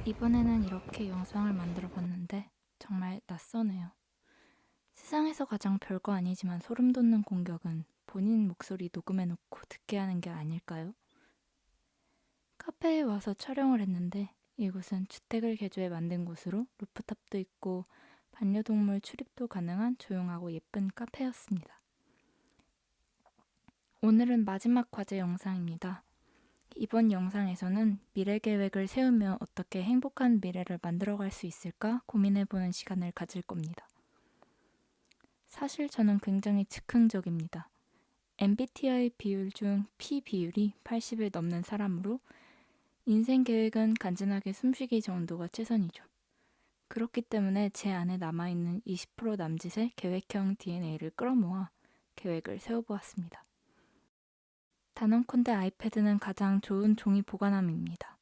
이번에는 이렇게 영상을 만들어 봤는데 정말 낯서네요. 세상에서 가장 별거 아니지만 소름 돋는 공격은 본인 목소리 녹음해 놓고 듣게 하는 게 아닐까요? 카페에 와서 촬영을 했는데 이곳은 주택을 개조해 만든 곳으로 루프탑도 있고 반려동물 출입도 가능한 조용하고 예쁜 카페였습니다. 오늘은 마지막 과제 영상입니다. 이번 영상에서는 미래 계획을 세우며 어떻게 행복한 미래를 만들어갈 수 있을까 고민해보는 시간을 가질 겁니다. 사실 저는 굉장히 즉흥적입니다. MBTI 비율 중 P 비율이 80을 넘는 사람으로 인생 계획은 간단하게 숨쉬기 정도가 최선이죠. 그렇기 때문에 제 안에 남아있는 20% 남짓의 계획형 DNA를 끌어모아 계획을 세워보았습니다. 단언컨대 아이패드는 가장 좋은 종이 보관함입니다.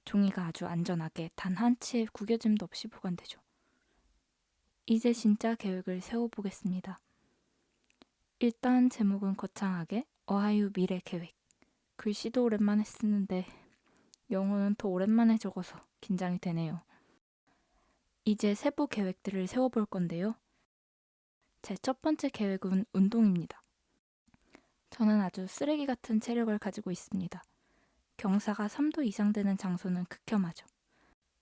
종이가 아주 안전하게 단 한 치의 구겨짐도 없이 보관되죠. 이제 진짜 계획을 세워보겠습니다. 일단 제목은 거창하게 어하유 미래 계획. 글씨도 오랜만에 쓰는데 영어는 더 오랜만에 적어서 긴장이 되네요. 이제 세부 계획들을 세워볼 건데요. 제 첫 번째 계획은 운동입니다. 저는 아주 쓰레기 같은 체력을 가지고 있습니다. 경사가 3도 이상 되는 장소는 극혐하죠.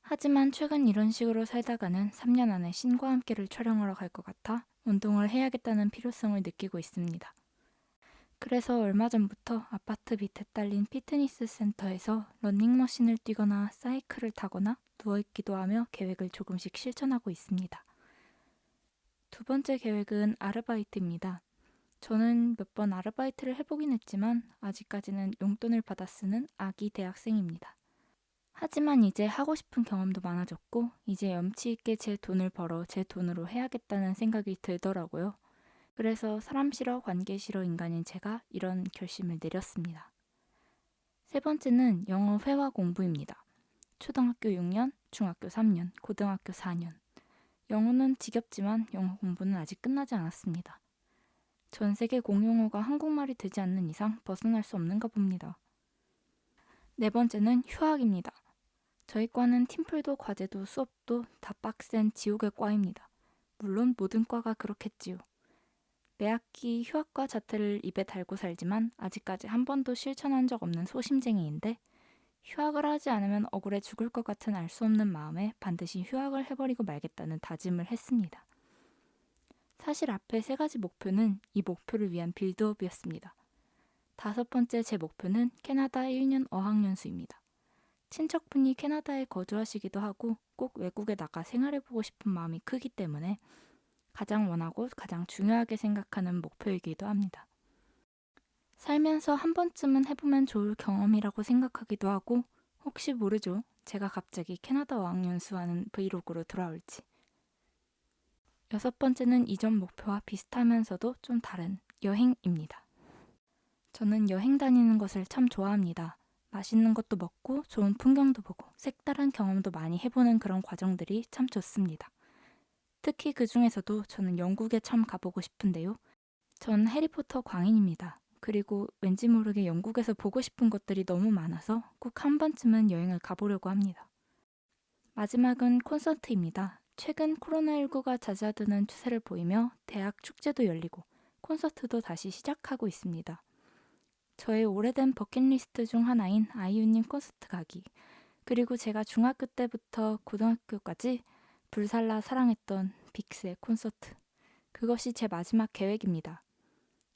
하지만 최근 이런 식으로 살다가는 3년 안에 신과 함께를 촬영하러 갈 것 같아 운동을 해야겠다는 필요성을 느끼고 있습니다. 그래서 얼마 전부터 아파트 밑에 딸린 피트니스 센터에서 러닝머신을 뛰거나 사이클을 타거나 누워있기도 하며 계획을 조금씩 실천하고 있습니다. 두 번째 계획은 아르바이트입니다. 저는 몇 번 아르바이트를 해보긴 했지만 아직까지는 용돈을 받아 쓰는 아기 대학생입니다. 하지만 이제 하고 싶은 경험도 많아졌고 이제 염치 있게 제 돈을 벌어 제 돈으로 해야겠다는 생각이 들더라고요. 그래서 사람 싫어 관계 싫어 인간인 제가 이런 결심을 내렸습니다. 세 번째는 영어 회화 공부입니다. 초등학교 6년, 중학교 3년, 고등학교 4년. 영어는 지겹지만 영어 공부는 아직 끝나지 않았습니다. 전 세계 공용어가 한국말이 되지 않는 이상 벗어날 수 없는가 봅니다. 네 번째는 휴학입니다. 저희 과는 팀플도 과제도 수업도 다 빡센 지옥의 과입니다. 물론 모든 과가 그렇겠지요. 매학기 휴학과 자퇴를 입에 달고 살지만 아직까지 한 번도 실천한 적 없는 소심쟁이인데 휴학을 하지 않으면 억울해 죽을 것 같은 알 수 없는 마음에 반드시 휴학을 해버리고 말겠다는 다짐을 했습니다. 사실 앞에 세 가지 목표는 이 목표를 위한 빌드업이었습니다. 다섯 번째 제 목표는 캐나다 1년 어학연수입니다. 친척분이 캐나다에 거주하시기도 하고 꼭 외국에 나가 생활해보고 싶은 마음이 크기 때문에 가장 원하고 가장 중요하게 생각하는 목표이기도 합니다. 살면서 한 번쯤은 해보면 좋을 경험이라고 생각하기도 하고 혹시 모르죠. 제가 갑자기 캐나다 어학연수하는 브이로그로 돌아올지. 여섯 번째는 이전 목표와 비슷하면서도 좀 다른 여행입니다. 저는 여행 다니는 것을 참 좋아합니다. 맛있는 것도 먹고 좋은 풍경도 보고 색다른 경험도 많이 해보는 그런 과정들이 참 좋습니다. 특히 그 중에서도 저는 영국에 참 가보고 싶은데요. 전 해리포터 광인입니다. 그리고 왠지 모르게 영국에서 보고 싶은 것들이 너무 많아서 꼭 한 번쯤은 여행을 가보려고 합니다. 마지막은 콘서트입니다. 최근 코로나19가 잦아드는 추세를 보이며 대학 축제도 열리고 콘서트도 다시 시작하고 있습니다. 저의 오래된 버킷리스트 중 하나인 아이유님 콘서트 가기, 그리고 제가 중학교 때부터 고등학교까지 불살라 사랑했던 빅스의 콘서트, 그것이 제 마지막 계획입니다.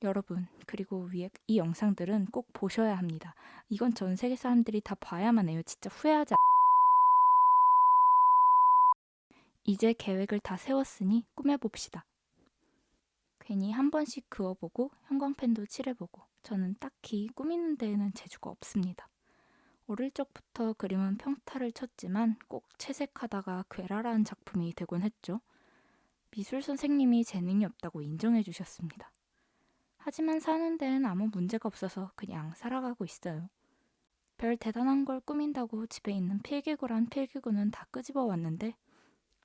여러분, 그리고 위에 이 영상들은 꼭 보셔야 합니다. 이건 전 세계 사람들이 다 봐야만 해요. 진짜 후회하지 이제 계획을 다 세웠으니 꾸며봅시다. 괜히 한 번씩 그어보고 형광펜도 칠해보고 저는 딱히 꾸미는 데에는 재주가 없습니다. 어릴 적부터 그림은 평타를 쳤지만 꼭 채색하다가 괴랄한 작품이 되곤 했죠. 미술 선생님이 재능이 없다고 인정해 주셨습니다. 하지만 사는 데엔 아무 문제가 없어서 그냥 살아가고 있어요. 별 대단한 걸 꾸민다고 집에 있는 필기구란 필기구는 다 끄집어 왔는데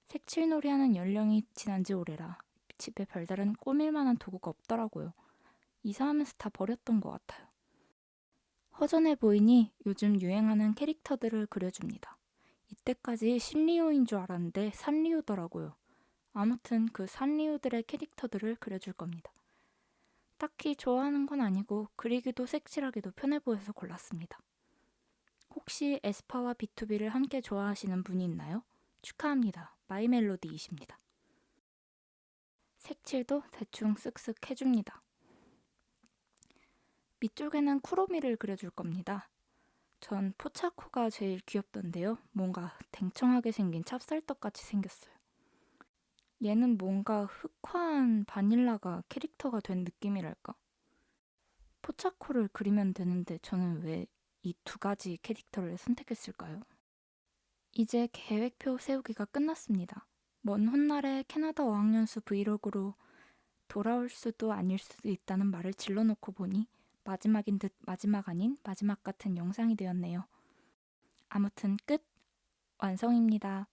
색칠놀이 하는 연령이 지난 지 오래라 집에 별다른 꾸밀 만한 도구가 없더라고요. 이사하면서 다 버렸던 것 같아요. 허전해 보이니 요즘 유행하는 캐릭터들을 그려줍니다. 이때까지 신리오인 줄 알았는데 산리오더라고요. 아무튼 그 산리오들의 캐릭터들을 그려줄 겁니다. 딱히 좋아하는 건 아니고 그리기도 색칠하기도 편해 보여서 골랐습니다. 혹시 에스파와 B2B를 함께 좋아하시는 분이 있나요? 축하합니다. 마이멜로디이십니다. 색칠도 대충 쓱쓱 해줍니다. 밑쪽에는 쿠로미를 그려줄 겁니다. 전 포차코가 제일 귀엽던데요. 뭔가 댕청하게 생긴 찹쌀떡같이 생겼어요. 얘는 뭔가 흑화한 바닐라가 캐릭터가 된 느낌이랄까? 포차코를 그리면 되는데 저는 왜 이 두 가지 캐릭터를 선택했을까요? 이제 계획표 세우기가 끝났습니다. 먼 훗날에 캐나다 어학연수 브이로그로 돌아올 수도 아닐 수도 있다는 말을 질러놓고 보니 마지막인 듯 마지막 아닌 마지막 같은 영상이 되었네요. 아무튼 끝! 완성입니다.